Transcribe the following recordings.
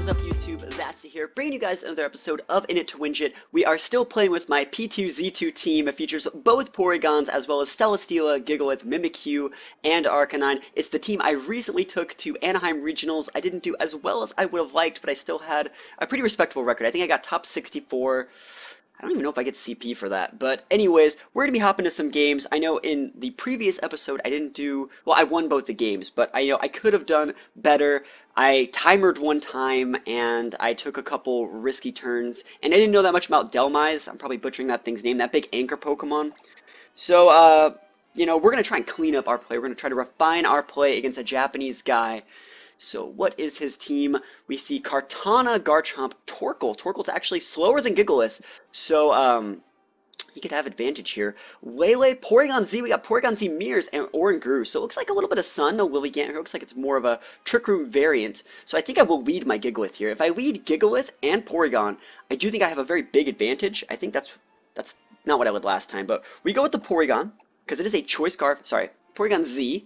is up, YouTube? That's here, bringing you guys another episode of In It to Wingett. We are still playing with my P2Z2 team. It features both Porygons as well as Celesteela, Gigalith, Mimikyu, and Arcanine. It's the team I recently took to Anaheim Regionals. I didn't do as well as I would have liked, but I still had a pretty respectable record. I think I got top 64. I don't even know if I get CP for that, but anyways, we're going to be hopping into some games. I know in the previous episode I didn't do, well, I won both the games, but I know I could have done better. I timered one time, and I took a couple risky turns, and I didn't know that much about Delmise. I'm probably butchering that thing's name, that big anchor Pokemon. So, you know, we're going to try and clean up our play. We're going to try to refine our play against a Japanese guy. So what is his team? We see Kartana, Garchomp, Torkoal. Torkoal's actually slower than Gigalith, so he could have advantage here. Lele, Porygon-Z, we got Porygon-Z Mirrors, and Oranguru. So it looks like a little bit of Sun, though Lilligant. It looks like it's more of a Trick Room variant. So I think I will lead my Gigalith here. If I lead Gigalith and Porygon, I do think I have a very big advantage. I think that's not what I led last time, but we go with the Porygon, because it is a Choice Scarf, sorry, Porygon-Z.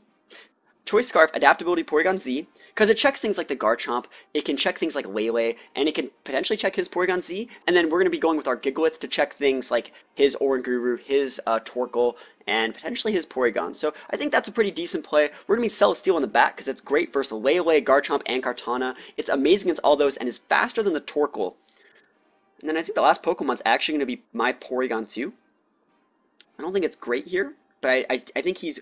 Choice Scarf, Adaptability, Porygon-Z, because it checks things like the Garchomp, it can check things like Lele, and it can potentially check his Porygon-Z, and then we're going to be going with our Gigalith to check things like his Oranguru, his Torkoal, and potentially his Porygon. So I think that's a pretty decent play. We're going to be Celesteela on the back, because it's great versus Lele, Garchomp, and Kartana. It's amazing against all those, and is faster than the Torkoal. And then I think the last Pokemon's actually going to be my Porygon2. I don't think it's great here, but I think he's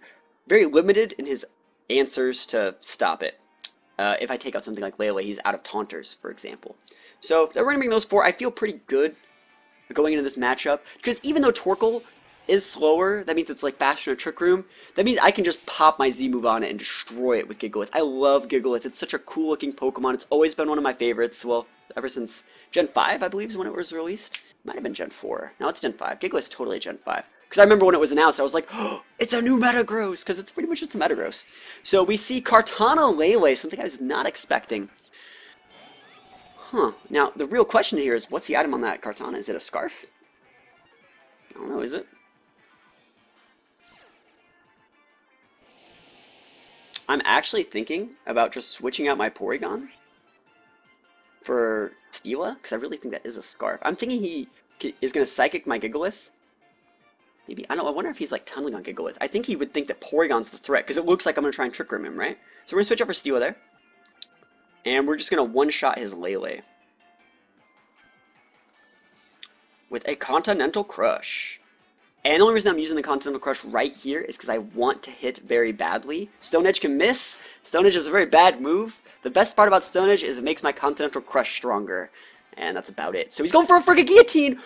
very limited in his answers to stop it. If I take out something like Lele, he's out of Taunters, for example. So if we're going to bring those four, I feel pretty good going into this matchup, because even though Torkoal is slower, that means it's like faster in a Trick Room, that means I can just pop my Z move on it and destroy it with Gigalith. I love Gigalith. It's such a cool looking Pokemon. It's always been one of my favorites, well, ever since Gen 5, I believe, is when it was released. Might have been Gen 4. No, it's Gen 5. Gigalith's totally Gen 5. Because I remember when it was announced, I was like, oh, it's a new Metagross, because it's pretty much just a Metagross. So we see Kartana Lele, something I was not expecting. Huh. Now, the real question here is, what's the item on that Kartana? Is it a Scarf? I don't know, is it? I'm actually thinking about just switching out my Porygon for Steela, because I really think that is a Scarf. I'm thinking he is going to Psychic my Gigalith. Maybe, I wonder if he's like tunneling on Gigalith. I think he would think that Porygon's the threat, because it looks like I'm going to try and Trick Room him, right? So we're going to switch up for Steela there. And we're just going to one-shot his Lele with a Continental Crush. And the only reason I'm using the Continental Crush right here is because I want to hit very badly. Stone Edge can miss. Stone Edge is a very bad move. The best part about Stone Edge is it makes my Continental Crush stronger. And that's about it. So he's going for a friggin' Guillotine!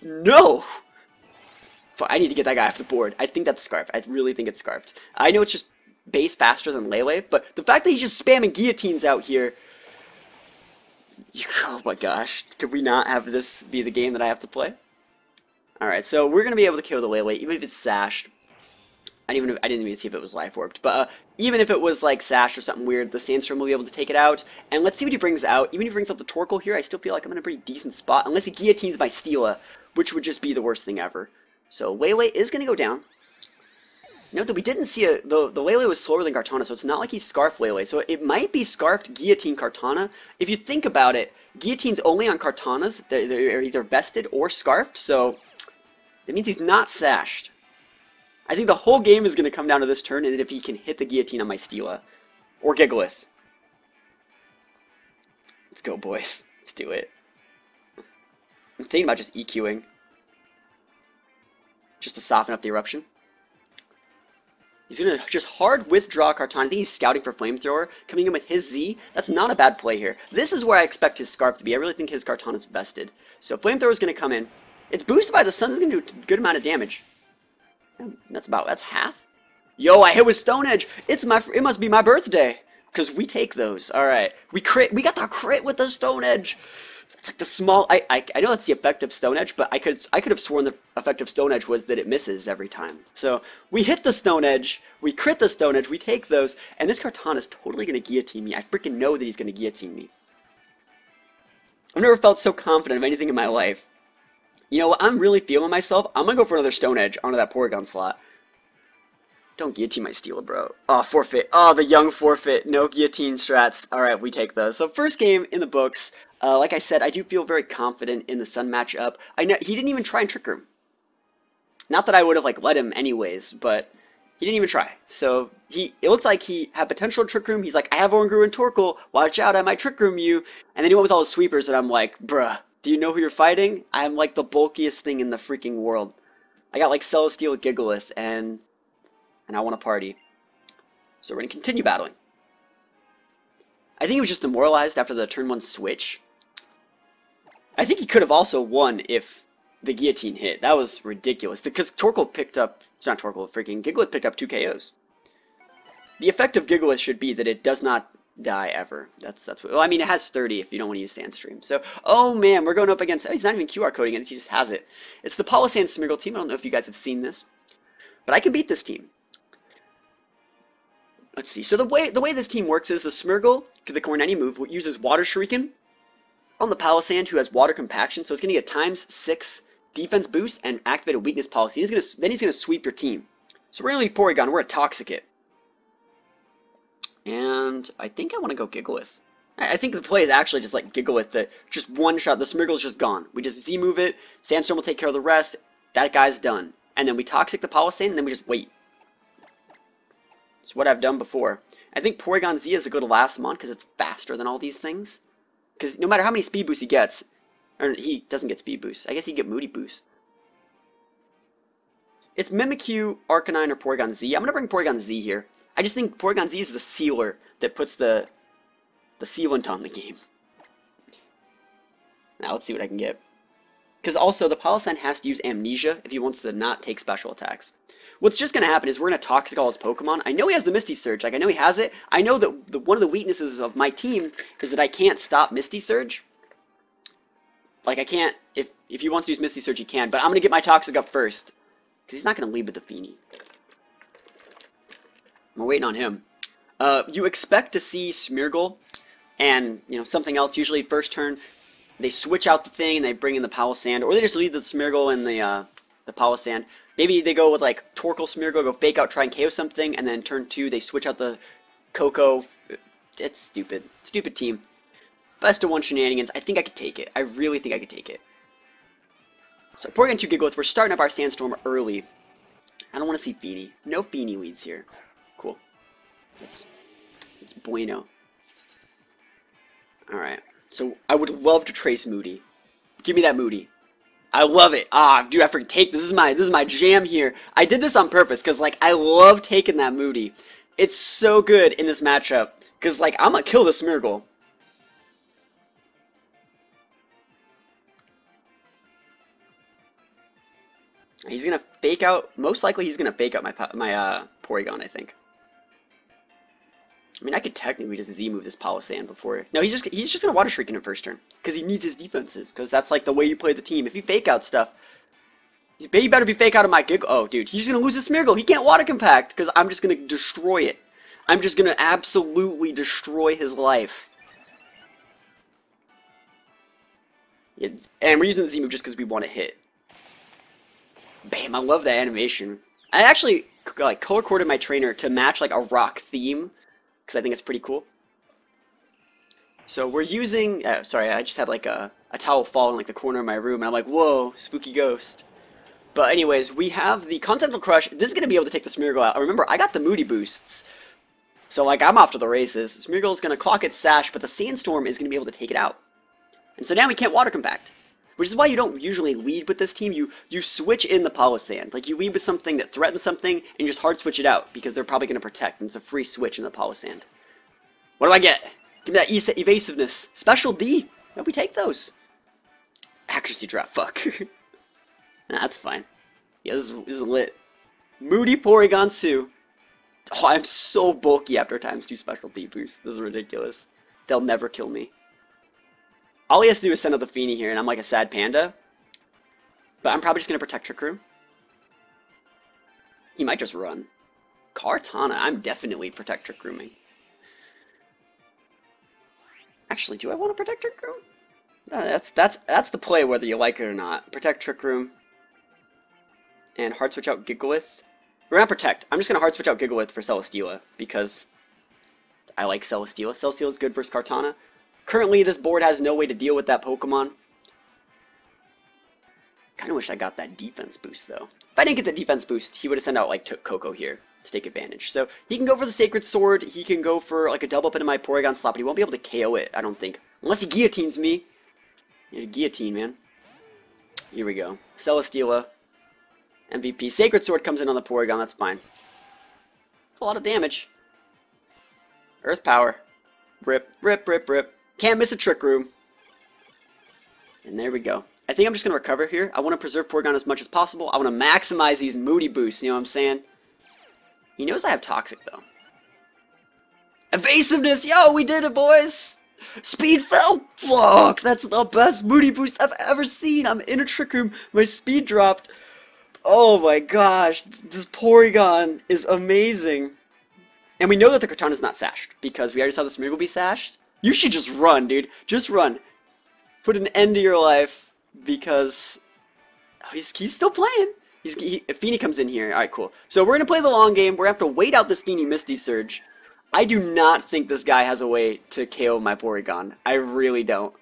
No! I need to get that guy off the board. I think that's Scarfed. I really think it's Scarfed. I know it's just base faster than Lele, but the fact that he's just spamming guillotines out here... Oh my gosh. Could we not have this be the game that I have to play? Alright, so we're going to be able to kill the Lele, even if it's sashed. I didn't even see if it was life orbed, but even if it was like sashed or something weird, the Sandstorm will be able to take it out. And let's see what he brings out. Even if he brings out the Torkoal here, I still feel like I'm in a pretty decent spot, unless he guillotines my Steela, which would just be the worst thing ever. So Lele is going to go down. Note that we didn't see the Lele was slower than Kartana, so it's not like he's Scarfed Lele. So it might be Scarfed Guillotine Kartana. If you think about it, Guillotine's only on Kartanas. They're either vested or Scarfed, so it means he's not sashed. I think the whole game is going to come down to this turn, and if he can hit the Guillotine on my Steela. Or Gigalith. Let's go, boys. Let's do it. I'm thinking about just EQing. Just to soften up the eruption. He's going to just hard withdraw Kartana. I think he's scouting for Flamethrower. Coming in with his Z. That's not a bad play here. This is where I expect his Scarf to be. I really think his Kartana is vested. So Flamethrower is going to come in. It's boosted by the sun. It's going to do a good amount of damage. That's half. Yo, I hit with Stone Edge. It must be my birthday. Because we take those. Alright. We got the crit with the Stone Edge. It's like the small... I know that's the effect of Stone Edge, but I could have sworn the effect of Stone Edge was that it misses every time. So, we hit the Stone Edge, we crit the Stone Edge, we take those, and this Kartana is totally going to guillotine me. I freaking know that he's going to guillotine me. I've never felt so confident of anything in my life. You know what, I'm really feeling myself. I'm going to go for another Stone Edge onto that Porygon slot. Don't guillotine my Steela, bro. Oh, forfeit. Oh, the young forfeit. No guillotine strats. Alright, we take those. So first game in the books. Like I said, I do feel very confident in the Sun matchup. I know he didn't even try and Trick Room. Not that I would have like let him anyways, but he didn't even try. So it looked like he had potential to Trick Room. He's like, I have Oranguru and Torkoal. Watch out, I might Trick Room you. And then he went with all his sweepers, and I'm like, bruh, do you know who you're fighting? I'm like the bulkiest thing in the freaking world. I got like Celesteela, Gigalith, and I want to party. So we're going to continue battling. I think he was just demoralized after the turn 1 switch. I think he could have also won if the guillotine hit. That was ridiculous. Because Torkoal picked up... It's not Torkoal, freaking Gigalith picked up 2 KOs. The effect of Gigalith should be that it does not die ever. That's what... Well, I mean, it has 30 if you don't want to use Sandstream. So, oh man, we're going up against... Oh, he's not even QR coding it, he just has it. It's the Palossand Smeargle team. I don't know if you guys have seen this. But I can beat this team. Let's see. So the way this team works is the Smeargle, the corn any move, uses Water Shuriken on the Palossand, who has Water Compaction. So it's going to get ×6 defense boost and activate a weakness policy. Then he's going to sweep your team. So we're going to be Porygon. We're going to Toxic it. And I think I want to go Gigalith. I think the play is actually just like Gigalith, that just one shot. The Smeargle's just gone. We just Z-move it. Sandstorm will take care of the rest. That guy's done. And then we Toxic the Palossand, and then we just wait. It's what I've done before. I think Porygon-Z is a good last mon because it's faster than all these things. Because no matter how many speed boosts he gets, or he doesn't get speed boosts. I guess he get Moody boost. It's Mimikyu, Arcanine, or Porygon-Z. I'm going to bring Porygon-Z here. I just think Porygon-Z is the sealer that puts the sealant on the game. Now let's see what I can get. Because also, the Palossand has to use Amnesia if he wants to not take special attacks. What's just going to happen is we're going to Toxic all his Pokemon. I know he has the Misty Surge. Like, I know he has it. I know that one of the weaknesses of my team is that I can't stop Misty Surge. Like, I can't... If he wants to use Misty Surge, he can. But I'm going to get my Toxic up first. Because he's not going to lead with the Feeny. We're waiting on him. You expect to see Smeargle and, you know, something else. Usually first turn, they switch out the thing and they bring in the Palossand. Or they just leave the Smeargle and the Palossand. Maybe they go with like Torkoal Smeargle, go fake out, try and KO something, and then turn 2 they switch out the Coco. It's stupid. Stupid team. Best of 1 shenanigans. I think I could take it. I really think I could take it. So Porygon2 Gigalith, we're starting up our Sandstorm early. I don't want to see Feeny. No Feeny leads here. Cool. It's bueno. Alright. So I would love to trace Moody. Give me that Moody. I love it. Ah, dude, I freaking take this. This is my jam here. I did this on purpose because like I love taking that Moody. It's so good in this matchup because like I'm gonna kill the Smeargle. He's gonna fake out. Most likely, he's gonna fake out my Porygon. I think. I mean, I could technically just Z-move this Palossand before... No, he's just going to Water Shuriken in first turn. Because he needs his defenses. Because that's, like, the way you play the team. If you fake out stuff... He better be fake out of my Gig... Oh, dude, he's going to lose his Smeargle. He can't Water Compact. Because I'm just going to destroy it. I'm just going to absolutely destroy his life. Yeah, and we're using the Z-move just because we want to hit. Bam, I love that animation. I actually, like, color-coded my trainer to match, like, a rock theme. Because I think it's pretty cool. So we're using... sorry, I just had like a towel fall in like the corner of my room, and I'm like, whoa, spooky ghost. But anyways, we have the Continental Crush. This is going to be able to take the Smeargle out. Remember, I got the Moody boosts. So like, I'm off to the races. Smeargle is going to clock its Sash, but the Sandstorm is going to be able to take it out. And so now we can't Water Compact. Which is why you don't usually lead with this team. You switch in the Palossand. Like, you lead with something that threatens something, and you just hard switch it out, because they're probably going to protect, and it's a free switch in the Palossand. What do I get? Give me that evasiveness. Special D. No, we take those. Accuracy drop. Fuck. Nah, that's fine. Yeah, this is lit. Moody Porygon2. Oh, I'm so bulky after ×2 special D boost. This is ridiculous. They'll never kill me. All he has to do is send out the Feeny here, and I'm like a sad panda. But I'm probably just going to protect Trick Room. He might just run. Kartana, I'm definitely protect Trick Rooming. Actually, do I want to protect Trick Room? That's the play, whether you like it or not. Protect Trick Room. And hard switch out Gigalith. We're gonna protect. I'm just gonna hard switch out Gigalith for Celesteela because I like Celesteela. Celesteela's good versus Kartana. Currently, this board has no way to deal with that Pokemon. Kind of wish I got that defense boost, though. If I didn't get the defense boost, he would have sent out, like, Coco here to take advantage. So, he can go for the Sacred Sword. He can go for, like, a double up into my Porygon slot, but he won't be able to KO it, I don't think. Unless he guillotines me. Yeah, guillotine, man. Here we go. Celesteela. MVP. Sacred Sword comes in on the Porygon, that's fine. That's a lot of damage. Earth Power. Rip, rip, rip, rip. Can't miss a Trick Room. And there we go. I think I'm just going to recover here. I want to preserve Porygon as much as possible. I want to maximize these Moody boosts, you know what I'm saying? He knows I have Toxic, though. Evasiveness! Yo, we did it, boys! Speed fell! Fuck! That's the best Moody boost I've ever seen! I'm in a Trick Room. My speed dropped. Oh my gosh. This Porygon is amazing. And we know that the Kartana's not sashed, because we already saw the Smeargle be sashed. You should just run, dude. Just run. Put an end to your life. Because he's still playing. If Feeny comes in here, alright, cool. So we're going to play the long game. We're going to have to wait out this Feeny Misty Surge. I do not think this guy has a way to KO my Porygon. I really don't.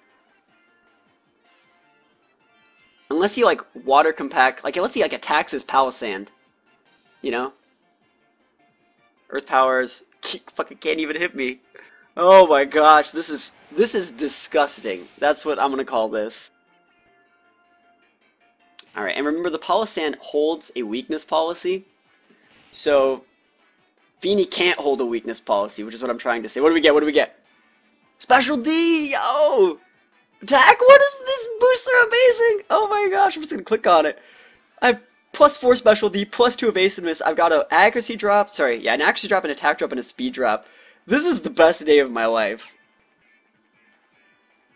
Unless he, like, water compact, like, unless he, like, attacks his Palossand. You know? Earth Powers fucking can't even hit me. Oh my gosh, this is disgusting. That's what I'm going to call this. Alright, and remember the Palossand holds a weakness policy, so Feeny can't hold a weakness policy, which is what I'm trying to say. What do we get? What do we get? Special D! Yo! Attack! What is this? Boosts are amazing! Oh my gosh, I'm just gonna click on it. I have +4 Special D, +2 Evasiveness. I've got an accuracy drop, an accuracy drop, an attack drop, and a speed drop. This is the best day of my life.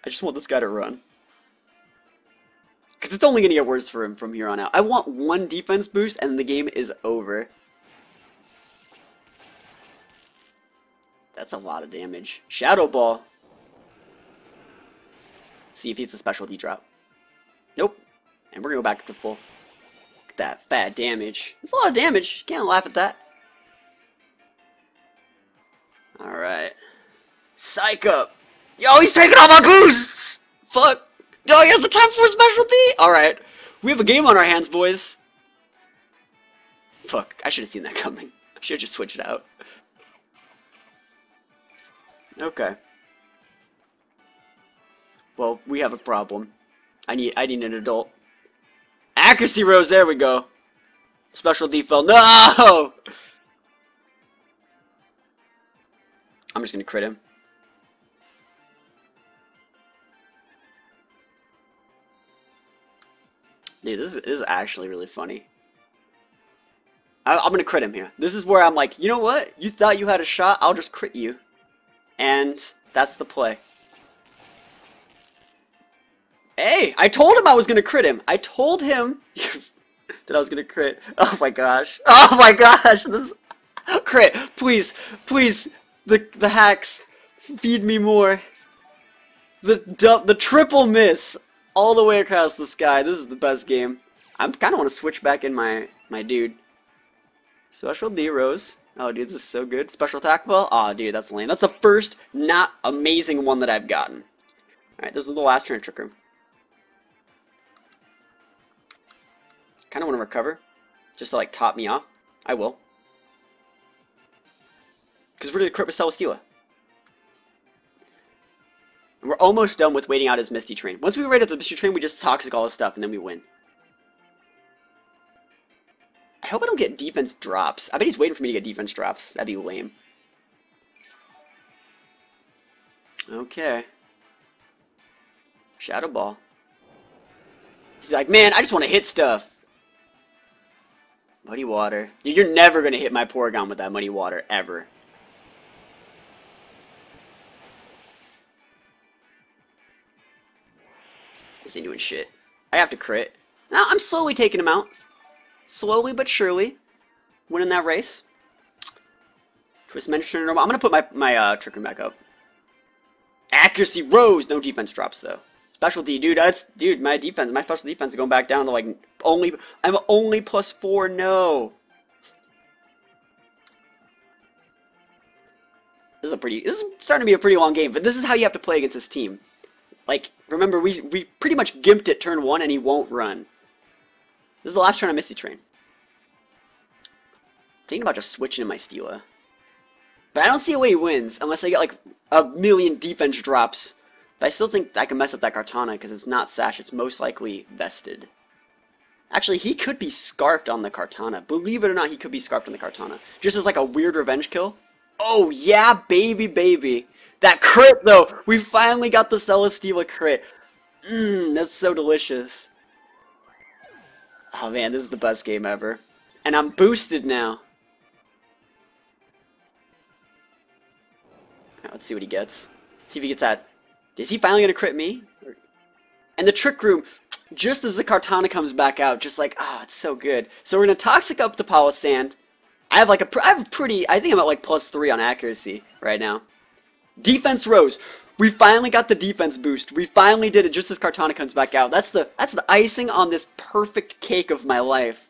I just want this guy to run. Because it's only going to get worse for him from here on out. I want one defense boost and the game is over. That's a lot of damage. Shadow Ball. See if it's a special D drop. Nope. And we're going to go back to full. Look at that fat damage. It's a lot of damage. Can't laugh at that. Alright. Psych up. Yo, he's taking all my boosts! Fuck. Oh, he has the time for a special D! Alright. We have a game on our hands, boys. Fuck. I should have seen that coming. I should have just switched it out. Okay. Well, we have a problem. I need an adult. Accuracy rose, there we go. Special D fell. No! I'm just gonna crit him. Dude, this is actually really funny. I'm gonna crit him here. This is where I'm like, you know what? You thought you had a shot, I'll just crit you. And that's the play. Hey, I told him I was gonna crit him. I told him that I was gonna crit. Oh my gosh. Oh my gosh. This crit. Please, please. The hacks. Feed me more. The triple miss all the way across the sky. This is the best game. I kind of want to switch back in my dude. Special D Rose. Oh, dude, this is so good. Special attack ball. Oh, dude, that's lame. That's the first not amazing one that I've gotten. Alright, this is the last turn of Trick Room. Kind of want to recover. Just to, like, top me off. I will. Because we're going to crit with Celesteela. And we're almost done with waiting out his Misty Train. Once we wait out the Misty Train, we just Toxic all his stuff, and then we win. I hope I don't get defense drops. I bet he's waiting for me to get defense drops. That'd be lame. Okay. Shadow Ball. He's like, man, I just want to hit stuff. Muddy Water. Dude, you're never going to hit my Porygon with that Muddy Water, ever. This ain't doing shit. I have to crit. Now, I'm slowly taking him out. Slowly but surely. Winning that race. Twist Mention Normal. I'm going to put my Trick Room back up. Accuracy rose. No defense drops, though. Special D, dude. Dude, my special defense is going back down to, like, I'm only +4. No. This is starting to be a pretty long game, but this is how you have to play against this team. Like, remember, we pretty much gimped it turn 1 and he won't run. This is the last turn on Misty Train. Thinking about just switching in my Steela. But I don't see a way he wins, unless I get like a million defense drops. But I still think I can mess up that Kartana, because it's not Sash, it's most likely vested. Actually, he could be scarfed on the Kartana. Believe it or not, he could be scarfed on the Kartana. Just as like a weird revenge kill. Oh yeah, baby, baby. That crit though! We finally got the Celesteela crit. That's so delicious. Oh man, this is the best game ever. And I'm boosted now. Right, let's see what he gets. See if he gets that. Is he finally gonna crit me? And the Trick Room, just as the Kartana comes back out, just like, oh, it's so good. So we're gonna Toxic up the Palossand. I think I'm at like +3 on accuracy right now. Defense rose. We finally got the defense boost. We finally did it just as Kartana comes back out. That's the icing on this perfect cake of my life.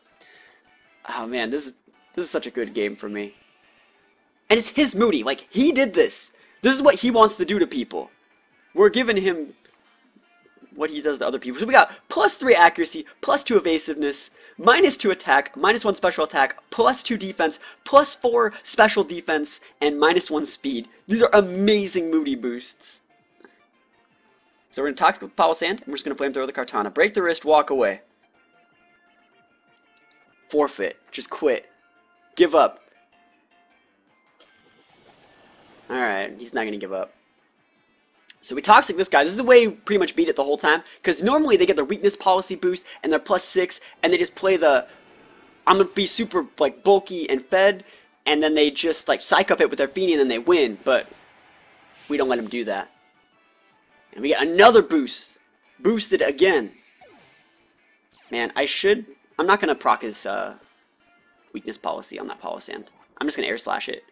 Oh man, this is such a good game for me. And it's his Moody. Like, he did this. This is what he wants to do to people. We're giving him what he does to other people. So we got +3 accuracy, +2 evasiveness, -2 attack, -1 special attack, +2 defense, +4 special defense, and -1 speed. These are amazing Moody boosts. So we're going to Toxic with Palossand, and we're just going to Flamethrower the Kartana. Break the wrist, walk away. Forfeit. Just quit. Give up. Alright, he's not going to give up. So we Toxic this guy. This is the way you pretty much beat it the whole time. Because normally they get their weakness policy boost and their +6, and they just play the I'm going to be super like bulky and fed, and then they just like psych up it with their Feeny and then they win. But we don't let them do that. And we get another boost. Boosted again. Man, I'm not going to proc his weakness policy on that Palossand. I'm just going to air slash it.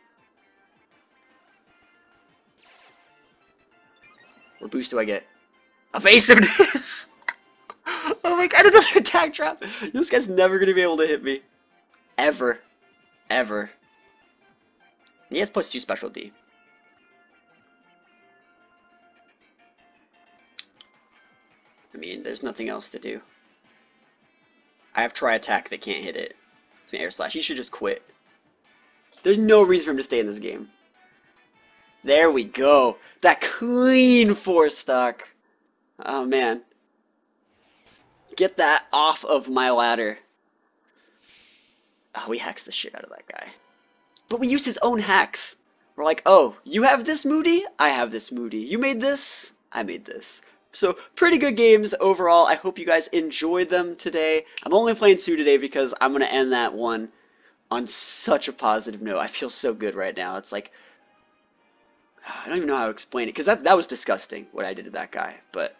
What boost do I get? Evasiveness! Oh my god, another attack trap! This guy's never going to be able to hit me. Ever. Ever. He has +2 special D. I mean, there's nothing else to do. I have Tri-Attack that can't hit it. It's an air slash. He should just quit. There's no reason for him to stay in this game. There we go. That clean 4-stock. Oh, man. Get that off of my ladder. Oh, we hexed the shit out of that guy. But we used his own hacks. We're like, oh, you have this Moody? I have this Moody. You made this? I made this. So, pretty good games overall. I hope you guys enjoyed them today. I'm only playing 2 today because I'm going to end that one on such a positive note. I feel so good right now. It's like, I don't even know how to explain it, because that was disgusting, what I did to that guy, but,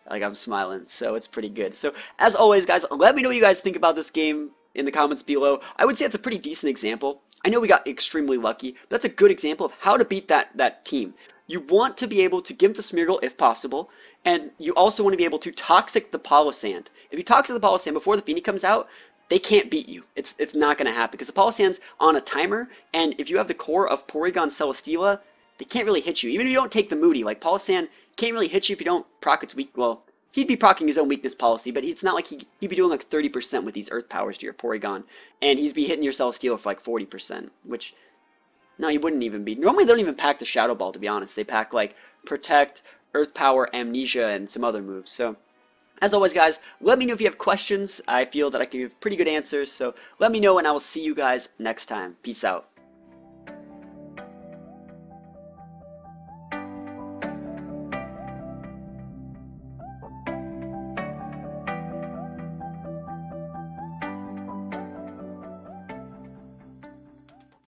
like, I'm smiling, so it's pretty good. So, as always, guys, let me know what you guys think about this game in the comments below. I would say it's a pretty decent example. I know we got extremely lucky, but that's a good example of how to beat that team. You want to be able to gimp the Smeargle if possible, and you also want to be able to Toxic the Palossand. If you Toxic the Palossand before the Feeny comes out, they can't beat you. It's not going to happen, because the Palossand's on a timer, and if you have the core of Porygon Celesteela, they can't really hit you. Even if you don't take the Moody, like Palossand can't really hit you if you don't proc its weak. Well, he'd be procking his own weakness policy, but it's not like he'd be doing like 30% with these Earth powers to your Porygon, and he'd be hitting your Celesteela for like 40%, which, no, he wouldn't even be. Normally they don't even pack the Shadow Ball, to be honest. They pack like Protect, Earth Power, Amnesia, and some other moves. So, as always, guys, let me know if you have questions. I feel that I can give pretty good answers, so let me know, and I will see you guys next time. Peace out.